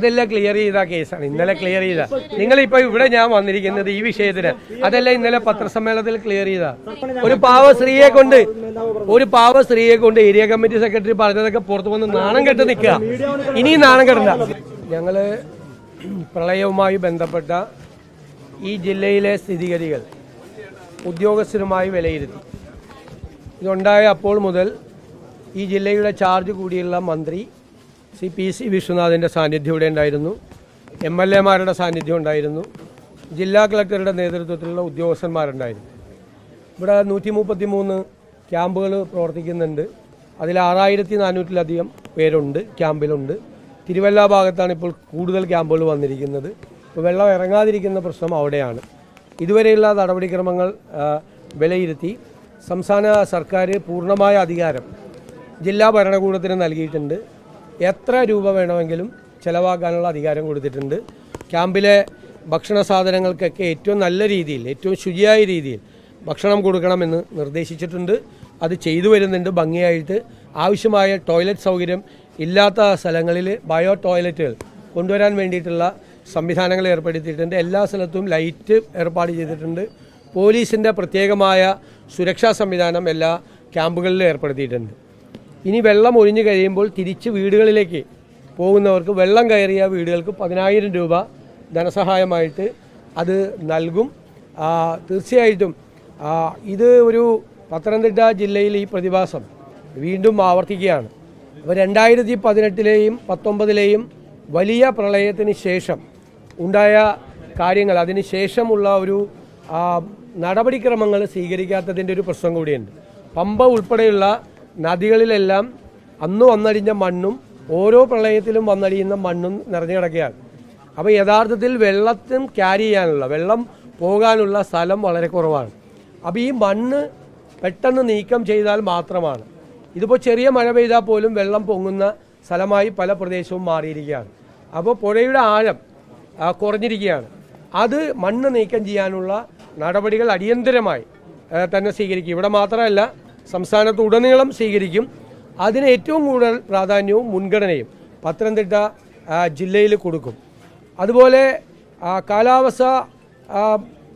അതെല്ലാം ക്ലിയർ ചെയ്ത കേസാണ്, ഇന്നലെ ക്ലിയർ ചെയ്ത. നിങ്ങളിപ്പോൾ ഇവിടെ ഞാൻ വന്നിരിക്കുന്നത് ഈ വിഷയത്തിന്, അതെല്ലാം ഇന്നലെ പത്രസമ്മേളനത്തിൽ ക്ലിയർ ചെയ്ത. ഒരു പാവ സ്ത്രീയെ കൊണ്ട് ഏരിയ കമ്മിറ്റി സെക്രട്ടറി പറഞ്ഞതൊക്കെ പുറത്തു വന്ന് നാണം കെട്ട് നിൽക്കുക. ഇനിയും നാണം കെട്ടണ്ട. ഞങ്ങള് പ്രളയവുമായി ബന്ധപ്പെട്ട ഈ ജില്ലയിലെ സ്ഥിതിഗതികൾ ഉദ്യോഗസ്ഥരുമായി വിലയിരുത്തി. ഇതുണ്ടായ അപ്പോൾ മുതൽ ഈ ജില്ലയുടെ ചാർജ് കൂടിയുള്ള മന്ത്രി ശ്രീ PC വിശ്വനാഥിൻ്റെ സാന്നിധ്യം ഇവിടെ ഉണ്ടായിരുന്നു, MLA മാരുടെ സാന്നിധ്യം ഉണ്ടായിരുന്നു, ജില്ലാ കളക്ടറുടെ നേതൃത്വത്തിലുള്ള ഉദ്യോഗസ്ഥന്മാരുണ്ടായിരുന്നു. ഇവിടെ 133 ക്യാമ്പുകൾ പ്രവർത്തിക്കുന്നുണ്ട്. അതിൽ 6400-ലധികം പേരുണ്ട് ക്യാമ്പിലുണ്ട്. തിരുവല്ല ഭാഗത്താണ് ഇപ്പോൾ കൂടുതൽ ക്യാമ്പുകൾ വന്നിരിക്കുന്നത്. ഇപ്പോൾ വെള്ളം ഇറങ്ങാതിരിക്കുന്ന പ്രശ്നം അവിടെയാണ്. ഇതുവരെയുള്ള നടപടിക്രമങ്ങൾ വിലയിരുത്തി സംസ്ഥാന സർക്കാർ പൂർണ്ണമായ അധികാരം ജില്ലാ ഭരണകൂടത്തിന് നൽകിയിട്ടുണ്ട്. എത്ര രൂപ വേണമെങ്കിലും ചെലവാക്കാനുള്ള അധികാരം കൊടുത്തിട്ടുണ്ട്. ക്യാമ്പിലെ ഭക്ഷണ സാധനങ്ങൾക്കൊക്കെ ഏറ്റവും നല്ല രീതിയിൽ, ഏറ്റവും ശുചിയായ രീതിയിൽ ഭക്ഷണം കൊടുക്കണമെന്ന് നിർദ്ദേശിച്ചിട്ടുണ്ട്. അത് ചെയ്തു വരുന്നുണ്ട് ഭംഗിയായിട്ട്. ആവശ്യമായ ടോയ്ലറ്റ് സൗകര്യം ഇല്ലാത്ത സ്ഥലങ്ങളിൽ ബയോ ടോയ്ലറ്റുകൾ കൊണ്ടുവരാൻ വേണ്ടിയിട്ടുള്ള സംവിധാനങ്ങൾ ഏർപ്പെടുത്തിയിട്ടുണ്ട്. എല്ലാ സ്ഥലത്തും ലൈറ്റ് ഏർപ്പാട് ചെയ്തിട്ടുണ്ട്. പോലീസിൻ്റെ പ്രത്യേകമായ സുരക്ഷാ സംവിധാനം എല്ലാ ക്യാമ്പുകളിലും ഏർപ്പെടുത്തിയിട്ടുണ്ട്. ഇനി വെള്ളം ഒഴിഞ്ഞു കഴിയുമ്പോൾ തിരിച്ച് വീടുകളിലേക്ക് പോകുന്നവർക്ക് വെള്ളം കയറിയ വീടുകൾക്ക് 10,000 രൂപ ധനസഹായമായിട്ട് അത് നൽകും. തീർച്ചയായിട്ടും ഇത് ഒരു പത്തനംതിട്ട ജില്ലയിൽ ഈ പ്രതിഭാസം വീണ്ടും ആവർത്തിക്കുകയാണ്. അപ്പോൾ 2018-ലെയും 2019-ലെയും വലിയ പ്രളയത്തിന് ശേഷം ഉണ്ടായ കാര്യങ്ങൾ, അതിന് ശേഷമുള്ള ഒരു നടപടിക്രമങ്ങൾ സ്വീകരിക്കാത്തതിൻ്റെ ഒരു പ്രശ്നം കൂടിയുണ്ട്. പമ്പ ഉൾപ്പെടെയുള്ള നദികളിലെല്ലാം അന്ന് വന്നടിഞ്ഞ മണ്ണും ഓരോ പ്രളയത്തിലും വന്നടിയുന്ന മണ്ണും നിറഞ്ഞു കിടക്കുകയാണ്. അപ്പോൾ യഥാർത്ഥത്തിൽ വെള്ളത്തിന് ക്യാരി ചെയ്യാനുള്ള, വെള്ളം പോകാനുള്ള സ്ഥലം വളരെ കുറവാണ്. അപ്പോൾ ഈ മണ്ണ് പെട്ടെന്ന് നീക്കം ചെയ്താൽ മാത്രമാണ്. ഇതിപ്പോൾ ചെറിയ മഴ പെയ്താൽ പോലും വെള്ളം പൊങ്ങുന്ന സ്ഥലമായി പല പ്രദേശവും മാറിയിരിക്കുകയാണ്. അപ്പോൾ പുഴയുടെ ആഴം കുറഞ്ഞിരിക്കുകയാണ്. അത് മണ്ണ് നീക്കം ചെയ്യാനുള്ള നടപടികൾ അടിയന്തരമായി തന്നെ സ്വീകരിക്കും. ഇവിടെ മാത്രമല്ല, സംസ്ഥാനത്ത് ഉടനീളം സ്വീകരിക്കും. അതിന് ഏറ്റവും കൂടുതൽ പ്രാധാന്യവും മുൻഗണനയും പത്തനംതിട്ട ജില്ലയിൽ കൊടുക്കും. അതുപോലെ കാലാവസ്ഥ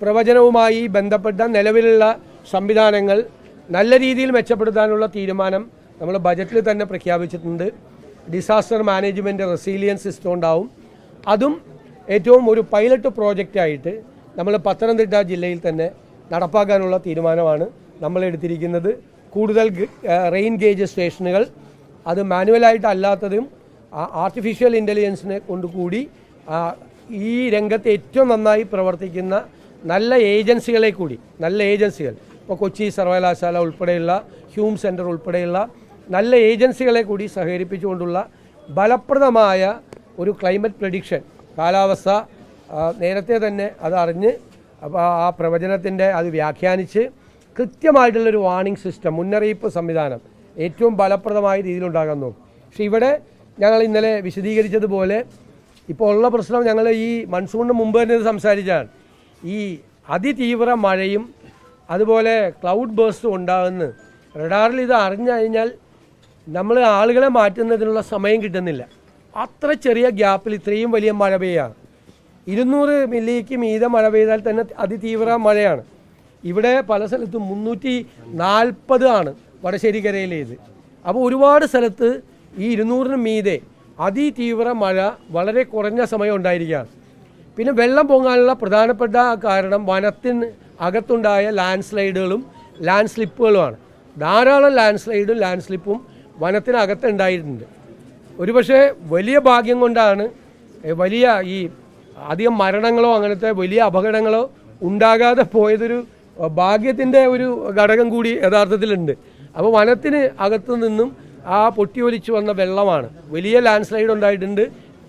പ്രവചനവുമായി ബന്ധപ്പെട്ട നിലവിലുള്ള സംവിധാനങ്ങൾ നല്ല രീതിയിൽ മെച്ചപ്പെടുത്താനുള്ള തീരുമാനം നമ്മൾ ബജറ്റിൽ തന്നെ പ്രഖ്യാപിച്ചിട്ടുണ്ട്. ഡിസാസ്റ്റർ മാനേജ്മെൻറ്റ് റെസീലിയൻസ് സിസ്റ്റം ഉണ്ടാവും. അതും ഏറ്റവും ഒരു പൈലറ്റ് പ്രോജക്റ്റായിട്ട് നമ്മൾ പത്തനംതിട്ട ജില്ലയിൽ തന്നെ നടപ്പാക്കാനുള്ള തീരുമാനമാണ് നമ്മൾ എടുത്തിരിക്കുന്നത്. കൂടുതൽ റെയിൻ ഗേജ് സ്റ്റേഷനുകൾ, അത് മാനുവലായിട്ട് അല്ലാത്തതും ആർട്ടിഫിഷ്യൽ ഇൻ്റലിജൻസിനെ കൊണ്ടുകൂടി ഈ രംഗത്ത് ഏറ്റവും നന്നായി പ്രവർത്തിക്കുന്ന നല്ല ഏജൻസികൾ, ഇപ്പോൾ കൊച്ചി സർവകലാശാല ഉൾപ്പെടെയുള്ള ഹ്യൂം സെൻറ്റർ ഉൾപ്പെടെയുള്ള നല്ല ഏജൻസികളെ കൂടി സഹകരിപ്പിച്ചുകൊണ്ടുള്ള ഫലപ്രദമായ ഒരു ക്ലൈമറ്റ് പ്രഡിക്ഷൻ, കാലാവസ്ഥ നേരത്തെ തന്നെ അത് അറിഞ്ഞ് അപ്പോൾ ആ പ്രവചനത്തിൻ്റെ അത് വ്യാഖ്യാനിച്ച് കൃത്യമായിട്ടുള്ളൊരു വാർണിംഗ് സിസ്റ്റം, മുന്നറിയിപ്പ് സംവിധാനം ഏറ്റവും ഫലപ്രദമായ രീതിയിലുണ്ടാകാൻ നോക്കും. പക്ഷേ ഇവിടെ ഞങ്ങൾ ഇന്നലെ വിശദീകരിച്ചതുപോലെ ഇപ്പോൾ ഉള്ള പ്രശ്നം, ഞങ്ങൾ ഈ മൺസൂണിന് മുമ്പ് തന്നെ സംസാരിച്ചാണ്. ഈ അതിതീവ്ര മഴയും അതുപോലെ ക്ലൗഡ് ബേഴ്സ്റ്റും ഉണ്ടാകുന്ന റഡാറിൽ ഇത് അറിഞ്ഞു കഴിഞ്ഞാൽ നമ്മൾ ആളുകളെ മാറ്റുന്നതിനുള്ള സമയം കിട്ടുന്നില്ല. അത്ര ചെറിയ ഗ്യാപ്പിൽ ഇത്രയും വലിയ മഴ പെയ്യാണ്. 200 മില്ലിക്ക് മീതെ മഴ പെയ്താൽ തന്നെ അതിതീവ്ര മഴയാണ്. ഇവിടെ പല സ്ഥലത്തും 340 ആണ് വടശ്ശേരിക്കരയിലേത്. അപ്പോൾ ഒരുപാട് സ്ഥലത്ത് ഈ 200-ന് മീതെ അതിതീവ്ര മഴ വളരെ കുറഞ്ഞ സമയം ഉണ്ടായിരിക്കുകയാണ്. പിന്നെ വെള്ളം പൊങ്ങാനുള്ള പ്രധാനപ്പെട്ട കാരണം വനത്തിന് അകത്തുണ്ടായ ലാൻഡ് സ്ലൈഡുകളും ലാൻഡ് സ്ലിപ്പുകളുമാണ്. ധാരാളം ലാൻഡ് സ്ലൈഡും ലാൻഡ് സ്ലിപ്പും വനത്തിനകത്ത് ഉണ്ടായിട്ടുണ്ട്. ഒരുപക്ഷെ വലിയ ഭാഗ്യം കൊണ്ടാണ് വലിയ ഈ അധികം മരണങ്ങളോ അങ്ങനത്തെ വലിയ അപകടങ്ങളോ ഉണ്ടാകാതെ പോയതൊരു ഭാഗ്യത്തിൻ്റെ ഒരു ഘടകം കൂടി യഥാർത്ഥത്തിലുണ്ട്. അപ്പോൾ വനത്തിന് അകത്തു നിന്നും ആ പൊട്ടിയൊലിച്ചു വന്ന വെള്ളമാണ്. വലിയ ലാൻഡ് സ്ലൈഡ് ഉണ്ടായിട്ടുണ്ട്,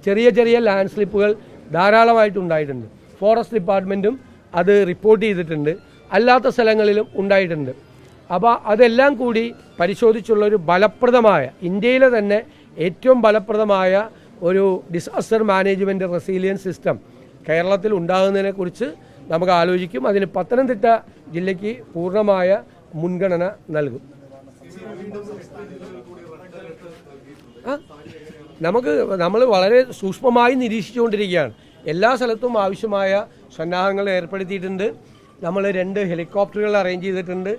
ചെറിയ ചെറിയ ലാൻഡ് സ്ലിപ്പുകൾ ധാരാളമായിട്ടുണ്ടായിട്ടുണ്ട്. ഫോറസ്റ്റ് ഡിപ്പാർട്ട്മെൻറ്റും അത് റിപ്പോർട്ട് ചെയ്തിട്ടുണ്ട്, അല്ലാത്ത സ്ഥലങ്ങളിലും ഉണ്ടായിട്ടുണ്ട്. അപ്പോൾ അതെല്ലാം കൂടി പരിശോധിച്ചുള്ളൊരു ഫലപ്രദമായ, ഇന്ത്യയിലെ തന്നെ ഏറ്റവും ഫലപ്രദമായ ഒരു ഡിസാസ്റ്റർ മാനേജ്മെൻറ്റ് റെസീലിയൻസ് സിസ്റ്റം കേരളത്തിൽ ഉണ്ടാകുന്നതിനെക്കുറിച്ച് നമുക്ക് ആലോചിക്കും. അതിന് പത്തനംതിട്ട ജില്ലയ്ക്ക് പൂർണ്ണമായ മുൻഗണന നൽകും. നമ്മൾ വളരെ സൂക്ഷ്മമായി നിരീക്ഷിച്ചുകൊണ്ടിരിക്കുകയാണ്. എല്ലാ സ്ഥലത്തും ആവശ്യമായ സന്നാഹങ്ങൾ ഏർപ്പെടുത്തിയിട്ടുണ്ട്. നമ്മൾ 2 ഹെലികോപ്റ്ററുകൾ അറേഞ്ച് ചെയ്തിട്ടുണ്ട്.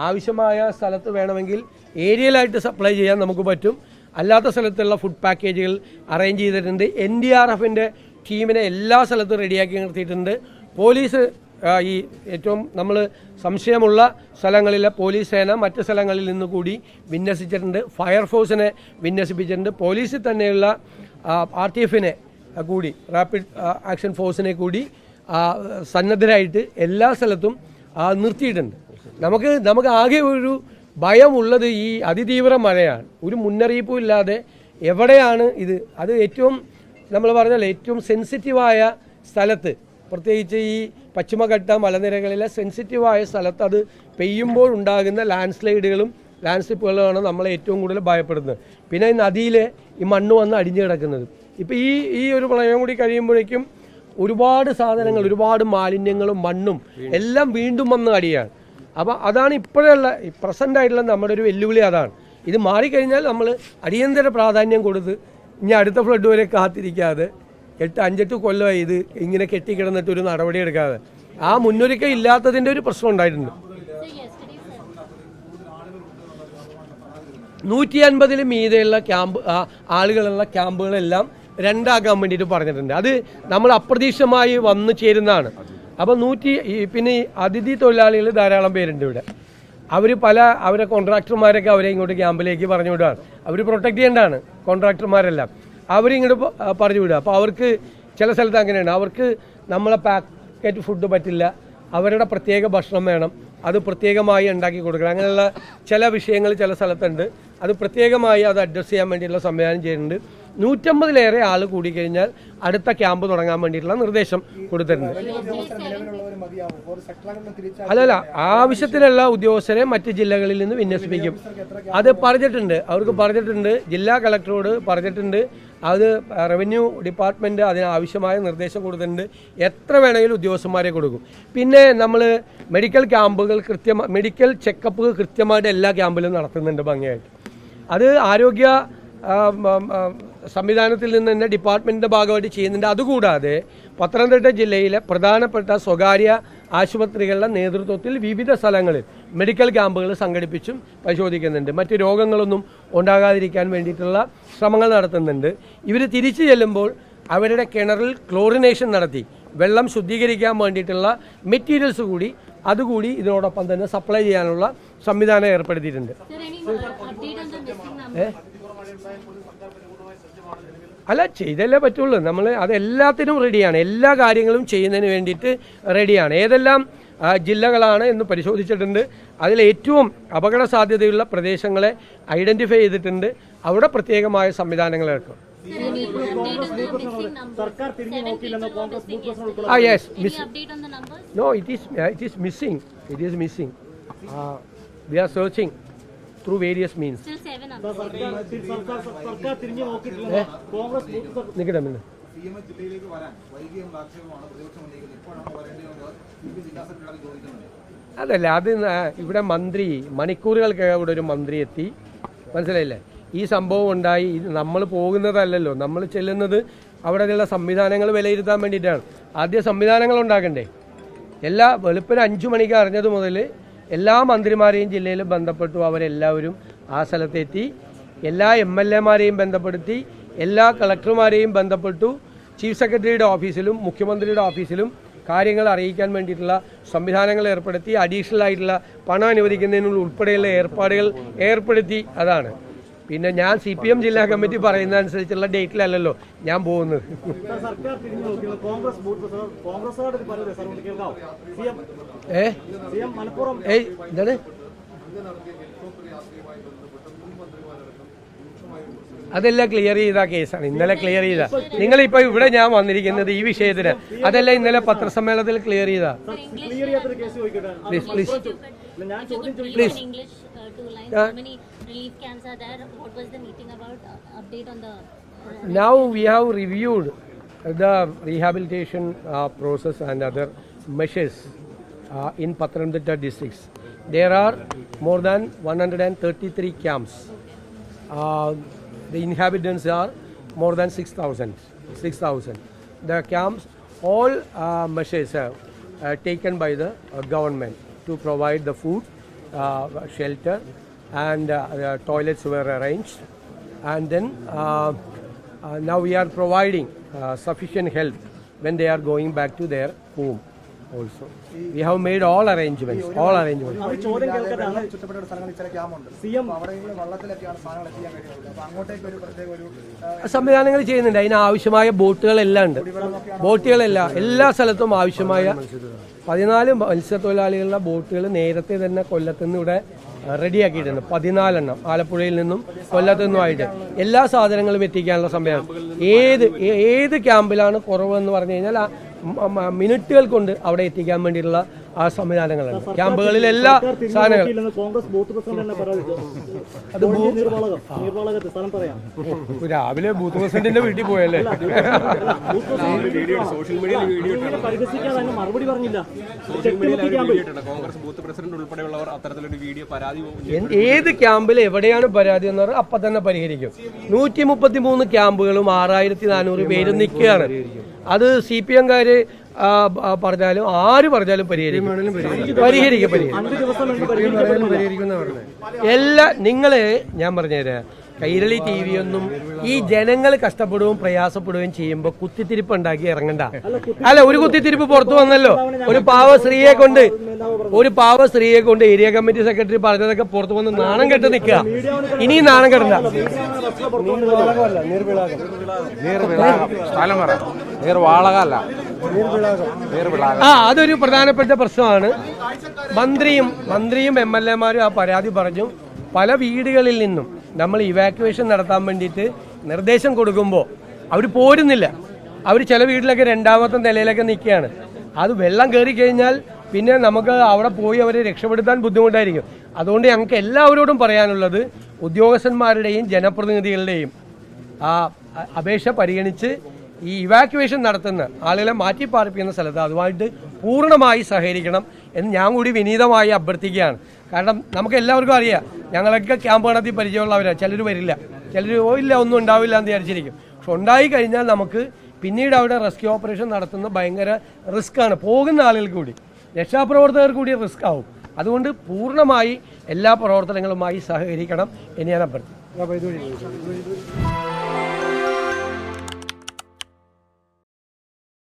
ആവശ്യമായ സ്ഥലത്ത് വേണമെങ്കിൽ ഏരിയലായിട്ട് സപ്ലൈ ചെയ്യാൻ നമുക്ക് പറ്റും. അല്ലാത്ത സ്ഥലത്തുള്ള ഫുഡ് പാക്കേജുകൾ അറേഞ്ച് ചെയ്തിട്ടുണ്ട്. NDRFിൻ്റെ ടീമിനെ എല്ലാ സ്ഥലത്തും റെഡിയാക്കി നിർത്തിയിട്ടുണ്ട്. പോലീസ് ഈ ഏറ്റവും നമ്മൾ സംശയമുള്ള സ്ഥലങ്ങളിലെ പോലീസ് സേന മറ്റ് സ്ഥലങ്ങളിൽ നിന്ന് കൂടി വിന്യസിച്ചിട്ടുണ്ട്. ഫയർഫോഴ്സിനെ വിന്യസിപ്പിച്ചിട്ടുണ്ട്. പോലീസിൽ തന്നെയുള്ള RTFിനെ കൂടി, റാപ്പിഡ് ആക്ഷൻ ഫോഴ്സിനെ കൂടി സന്നദ്ധരായിട്ട് എല്ലാ സ്ഥലത്തും നിർത്തിയിട്ടുണ്ട്. നമുക്ക് ആകെ ഒരു ഭയമുള്ളത് ഈ അതിതീവ്ര മഴയാണ്. ഒരു മുന്നറിയിപ്പും ഇല്ലാതെ എവിടെയാണ് ഇത്, അത് ഏറ്റവും നമ്മൾ പറഞ്ഞാൽ ഏറ്റവും സെൻസിറ്റീവായ സ്ഥലത്ത്, പ്രത്യേകിച്ച് ഈ പശ്ചിമഘട്ട മലനിരകളിലെ സെൻസിറ്റീവായ സ്ഥലത്ത് അത് പെയ്യുമ്പോൾ ഉണ്ടാകുന്ന ലാൻഡ് സ്ലിപ്പുകളുമാണ് നമ്മളെ ഏറ്റവും കൂടുതൽ ഭയപ്പെടുന്നത്. പിന്നെ ഈ നദിയിൽ ഈ മണ്ണ് വന്ന് അടിഞ്ഞു കിടക്കുന്നത്. ഇപ്പോൾ ഈ ഒരു പ്രളയം കൂടി കഴിയുമ്പോഴേക്കും ഒരുപാട് സാധനങ്ങൾ, ഒരുപാട് മാലിന്യങ്ങളും മണ്ണും എല്ലാം വീണ്ടും വന്ന് അടിയാണ്. അപ്പോൾ അതാണ് ഇപ്പോഴുള്ള പ്രസൻ്റ് ആയിട്ടുള്ള നമ്മുടെ ഒരു വെല്ലുവിളി. അതാണ് ഇത് മാറിക്കഴിഞ്ഞാൽ നമ്മൾ അടിയന്തര പ്രാധാന്യം കൊടുത്ത് ഇനി അടുത്ത ഫ്ലഡ് വരെ കാത്തിരിക്കാതെ 5-8 കൊല്ലമായി ഇത് ഇങ്ങനെ കെട്ടിക്കിടന്നിട്ട് ഒരു നടപടി എടുക്കാതെ ആ മുന്നൊരുക്കം ഇല്ലാത്തതിൻ്റെ ഒരു പ്രശ്നം ഉണ്ടായിട്ടുണ്ട്. 150-ൽ മീതെയുള്ള ആളുകളുള്ള ക്യാമ്പുകളെല്ലാം 2 ആക്കാൻ വേണ്ടിയിട്ട് പറഞ്ഞിട്ടുണ്ട്. അത് നമ്മൾ അപ്രതീക്ഷിതമായി വന്നു ചേരുന്നതാണ്. അപ്പോൾ പിന്നെ അതിഥി തൊഴിലാളികൾ ധാരാളം പേരുണ്ട് ഇവിടെ. അവരെ കോൺട്രാക്ടർമാരൊക്കെ അവരെ ഇങ്ങോട്ട് ക്യാമ്പിലേക്ക് പറഞ്ഞു വിടുകയാണ്. അവർ പ്രൊട്ടക്ട് ചെയ്യേണ്ടതാണ് കോൺട്രാക്ടർമാരെല്ലാം. അവരിങ്ങോട്ട് പറഞ്ഞു വിടുക. അപ്പോൾ അവർക്ക് ചില സ്ഥലത്ത് അങ്ങനെയാണ്. അവർക്ക് നമ്മളെ പാക്കറ്റ് ഫുഡ് പറ്റില്ല, അവരുടെ പ്രത്യേക ഭക്ഷണം വേണം, അത് പ്രത്യേകമായി ഉണ്ടാക്കി കൊടുക്കണം. അങ്ങനെയുള്ള ചില വിഷയങ്ങൾ ചില സ്ഥലത്തുണ്ട്. അത് പ്രത്യേകമായി അത് അഡ്രസ്സ് ചെയ്യാൻ വേണ്ടിയിട്ടുള്ള സംവിധാനം ചെയ്യുന്നുണ്ട്. 150-ലേറെ ആൾ കൂടിക്കഴിഞ്ഞാൽ അടുത്ത ക്യാമ്പ് തുടങ്ങാൻ വേണ്ടിയിട്ടുള്ള നിർദ്ദേശം കൊടുത്തിട്ടുണ്ട്. അല്ലല്ല, ആവശ്യത്തിനുള്ള ഉദ്യോഗസ്ഥരെ മറ്റ് ജില്ലകളിൽ നിന്ന് വിന്യസിപ്പിക്കും. അത് പറഞ്ഞിട്ടുണ്ട്, അവർക്ക് പറഞ്ഞിട്ടുണ്ട്, ജില്ലാ കളക്ടറോട് പറഞ്ഞിട്ടുണ്ട്. അത് റവന്യൂ ഡിപ്പാർട്ട്മെൻറ്റ് അതിനാവശ്യമായ നിർദ്ദേശം കൊടുത്തിട്ടുണ്ട്. എത്ര വേണമെങ്കിലും ഉദ്യോഗസ്ഥന്മാരെ കൊടുക്കും. പിന്നെ നമ്മൾ മെഡിക്കൽ ക്യാമ്പുകൾ മെഡിക്കൽ ചെക്കപ്പ് കൃത്യമായിട്ട് എല്ലാ ക്യാമ്പിലും നടത്തുന്നുണ്ട് ഭംഗിയായിട്ട്. അത് ആരോഗ്യ സംവിധാനത്തിൽ നിന്ന് തന്നെ ഡിപ്പാർട്ട്മെൻറ്റിൻ്റെ ഭാഗമായിട്ട് ചെയ്യുന്നുണ്ട്. അതുകൂടാതെ പത്തനംതിട്ട ജില്ലയിലെ പ്രധാനപ്പെട്ട സ്വകാര്യ ആശുപത്രികളുടെ നേതൃത്വത്തിൽ വിവിധ സ്ഥലങ്ങളിൽ മെഡിക്കൽ ക്യാമ്പുകൾ സംഘടിപ്പിച്ചും പരിശോധിക്കുന്നുണ്ട്. മറ്റ് രോഗങ്ങളൊന്നും ഉണ്ടാകാതിരിക്കാൻ വേണ്ടിയിട്ടുള്ള ശ്രമങ്ങൾ നടത്തുന്നുണ്ട്. ഇവർ തിരിച്ചു ചെല്ലുമ്പോൾ അവരുടെ കിണറിൽ ക്ലോറിനേഷൻ നടത്തി വെള്ളം ശുദ്ധീകരിക്കാൻ വേണ്ടിയിട്ടുള്ള മെറ്റീരിയൽസ് കൂടി അതുകൂടി ഇതിനോടൊപ്പം തന്നെ സപ്ലൈ ചെയ്യാനുള്ള സംവിധാനം ഏർപ്പെടുത്തിയിട്ടുണ്ട്. അല്ല, ചെയ്തല്ലേ പറ്റുള്ളൂ. നമ്മൾ അതെല്ലാത്തിനും റെഡിയാണ്. എല്ലാ കാര്യങ്ങളും ചെയ്യുന്നതിന് വേണ്ടിയിട്ട് റെഡിയാണ്. ഏതെല്ലാം ജില്ലകളാണ് എന്ന് പരിശോധിച്ചിട്ടുണ്ട്. അതിലേറ്റവും അപകട സാധ്യതയുള്ള പ്രദേശങ്ങളെ ഐഡൻറ്റിഫൈ ചെയ്തിട്ടുണ്ട്. അവിടെ പ്രത്യേകമായ സംവിധാനങ്ങൾ ഇറക്കും. Yes, no, it is missing. We are searching through various means. അതല്ല, അത് ഇവിടെ മന്ത്രി മണിക്കൂറുകൾക്ക് ഇവിടെ ഒരു മന്ത്രി എത്തി, മനസ്സിലായില്ലേ? ഈ സംഭവം ഉണ്ടായി. നമ്മൾ പോകുന്നതല്ലല്ലോ, നമ്മൾ ചെല്ലുന്നത് അവിടെയുള്ള സംവിധാനങ്ങൾ വിലയിരുത്താൻ വേണ്ടിയിട്ടാണ്. ആദ്യം സംവിധാനങ്ങൾ ഉണ്ടാക്കണ്ടേ? വെളുപ്പിന് 5 മണിക്ക് അറിഞ്ഞത് മുതൽ എല്ലാ മന്ത്രിമാരെയും ജില്ലയിൽ ബന്ധപ്പെട്ടു. അവരെല്ലാവരും ആ സ്ഥലത്തെത്തി. എല്ലാ MLA-മാരെയും ബന്ധപ്പെടുത്തി, എല്ലാ കളക്ടർമാരെയും ബന്ധപ്പെട്ടു. ചീഫ് സെക്രട്ടറിയുടെ ഓഫീസിലും മുഖ്യമന്ത്രിയുടെ ഓഫീസിലും കാര്യങ്ങൾ അറിയിക്കാൻ വേണ്ടിയിട്ടുള്ള സംവിധാനങ്ങൾ ഏർപ്പെടുത്തി. അഡീഷണൽ ആയിട്ടുള്ള പണം അനുവദിക്കുന്നതിനുള്ള ഉൾപ്പെടെയുള്ള ഏർപ്പാടുകൾ ഏർപ്പെടുത്തി. അതാണ്. പിന്നെ ഞാൻ CPM ജില്ലാ കമ്മിറ്റി പറയുന്ന അനുസരിച്ചുള്ള ഡേറ്റിലല്ലല്ലോ ഞാൻ പോകുന്നത്. എന്താണ്? അതെല്ലാം ക്ലിയർ ചെയ്ത കേസാണ്. ഇന്നലെ ക്ലിയർ ചെയ്ത. നിങ്ങളിപ്പോൾ ഇവിടെ ഞാൻ വന്നിരിക്കുന്നത് ഈ വിഷയത്തിന്, അതെല്ലാം ഇന്നലെ പത്രസമ്മേളനത്തിൽ ക്ലിയർ ചെയ്ത. Now we have reviewed the rehabilitation process and other measures in Pathanamthitta districts. There are more than 133 camps. The inhabitants are more than 6,000. The camps, all measures are taken by the government to provide the food, shelter, and the toilets were arranged. And then now we are providing sufficient help when they are going back to their home. Also, we have made all arrangements. സംവിധാനങ്ങൾ ചെയ്യുന്നുണ്ട്. അതിന് ആവശ്യമായ ബോട്ടുകളെല്ലാം ഉണ്ട്. എല്ലാ സ്ഥലത്തും ആവശ്യമായ 14 മത്സ്യത്തൊഴിലാളികളുടെ ബോട്ടുകൾ നേരത്തെ തന്നെ കൊല്ലത്തുനിന്ന് ഇവിടെ റെഡിയാക്കിയിട്ടുണ്ട്. 14 ആലപ്പുഴയിൽ നിന്നും കൊല്ലത്തു നിന്നുമായിട്ട് എല്ലാ സാധനങ്ങളും എത്തിക്കാനുള്ള സംവിധാനം. ഏത് ക്യാമ്പിലാണ് കുറവെന്ന് പറഞ്ഞു കഴിഞ്ഞാൽ മിനിറ്റുകൾ കൊണ്ട് അവിടെ എത്തിക്കാൻ വേണ്ടിയിട്ടുള്ള ആ സംവിധാനങ്ങളുണ്ട്. ക്യാമ്പുകളിൽ എല്ലാ സാധനങ്ങളും രാവിലെ ബൂത്ത് പ്രസിഡന്റിന്റെ വീട്ടിൽ പോയല്ലേ. ഏത് ക്യാമ്പിൽ എവിടെയാണ് പരാതി എന്ന് പറഞ്ഞാൽ അപ്പൊ തന്നെ പരിഹരിക്കും. 133 ക്യാമ്പുകളും 6,400 പേരും നിൽക്കുകയാണ്. അത് CPM-കാര് പറഞ്ഞാലും ആര് പറഞ്ഞാലും പരിഹരിക്കും. എല്ലാ നിങ്ങള് ഞാൻ പറഞ്ഞുതരാം, കൈരളി TV ഒന്നും ഈ ജനങ്ങൾ കഷ്ടപ്പെടുകയും പ്രയാസപ്പെടുകയും ചെയ്യുമ്പോൾ കുത്തിത്തിരിപ്പ് ഉണ്ടാക്കി ഇറങ്ങണ്ട. അല്ല, ഒരു കുത്തിത്തിരിപ്പ് പുറത്തു വന്നല്ലോ. ഒരു പാവ സ്ത്രീയെ കൊണ്ട് ഏരിയ കമ്മിറ്റി സെക്രട്ടറി പറഞ്ഞതൊക്കെ പുറത്തു വന്ന് നാണം കെട്ട് നിൽക്കുക. ഇനിയും നാണം കെട്ടണ്ട. അതൊരു പ്രധാനപ്പെട്ട പ്രശ്നമാണ്. മന്ത്രിയും MLA-മാരും ആ പരാതി പറഞ്ഞു. പല വീടുകളിൽ നിന്നും നമ്മൾ ഇവാക്യുവേഷൻ നടത്താൻ വേണ്ടിയിട്ട് നിർദ്ദേശം കൊടുക്കുമ്പോൾ അവർ പോരുന്നില്ല. അവർ ചില വീട്ടിലൊക്കെ 2ാമത്തെ നിലയിലൊക്കെ നിൽക്കുകയാണ്. അത് വെള്ളം കയറി കഴിഞ്ഞാൽ പിന്നെ നമുക്ക് അവിടെ പോയി അവരെ രക്ഷപ്പെടുത്താൻ ബുദ്ധിമുട്ടായിരിക്കും. അതുകൊണ്ട് ഞങ്ങൾക്ക് എല്ലാവരോടും പറയാനുള്ളത്, ഉദ്യോഗസ്ഥന്മാരുടെയും ജനപ്രതിനിധികളുടെയും ആ അപേക്ഷ പരിഗണിച്ച് ഈ ഇവാക്യുവേഷൻ നടത്തുന്ന ആളുകളെ മാറ്റിപ്പാർപ്പിക്കുന്ന സ്ഥലത്ത് അതുമായിട്ട് പൂർണ്ണമായി സഹകരിക്കണം എന്ന് ഞാൻ കൂടി വിനീതമായി അഭ്യർത്ഥിക്കുകയാണ്. കാരണം നമുക്ക് എല്ലാവർക്കും അറിയാം, ഞങ്ങളൊക്കെ ക്യാമ്പ് നടത്തി പരിചയമുള്ളവരാണ്. ചിലർ വരില്ല, ചിലർ ഇല്ല ഒന്നും ഉണ്ടാവില്ല എന്ന് വിചാരിച്ചിരിക്കും. പക്ഷെ ഉണ്ടായി കഴിഞ്ഞാൽ നമുക്ക് പിന്നീട് അവിടെ റെസ്ക്യൂ ഓപ്പറേഷൻ നടത്തുന്ന ഭയങ്കര റിസ്ക്കാണ്. പോകുന്ന ആളുകൾക്ക് കൂടി, രക്ഷാപ്രവർത്തകർ കൂടി റിസ്ക് ആവും. അതുകൊണ്ട് പൂർണ്ണമായി എല്ലാ പ്രവർത്തനങ്ങളുമായി സഹകരിക്കണം എന്ന് ഞാൻ അഭ്യർത്ഥിക്കുന്നു.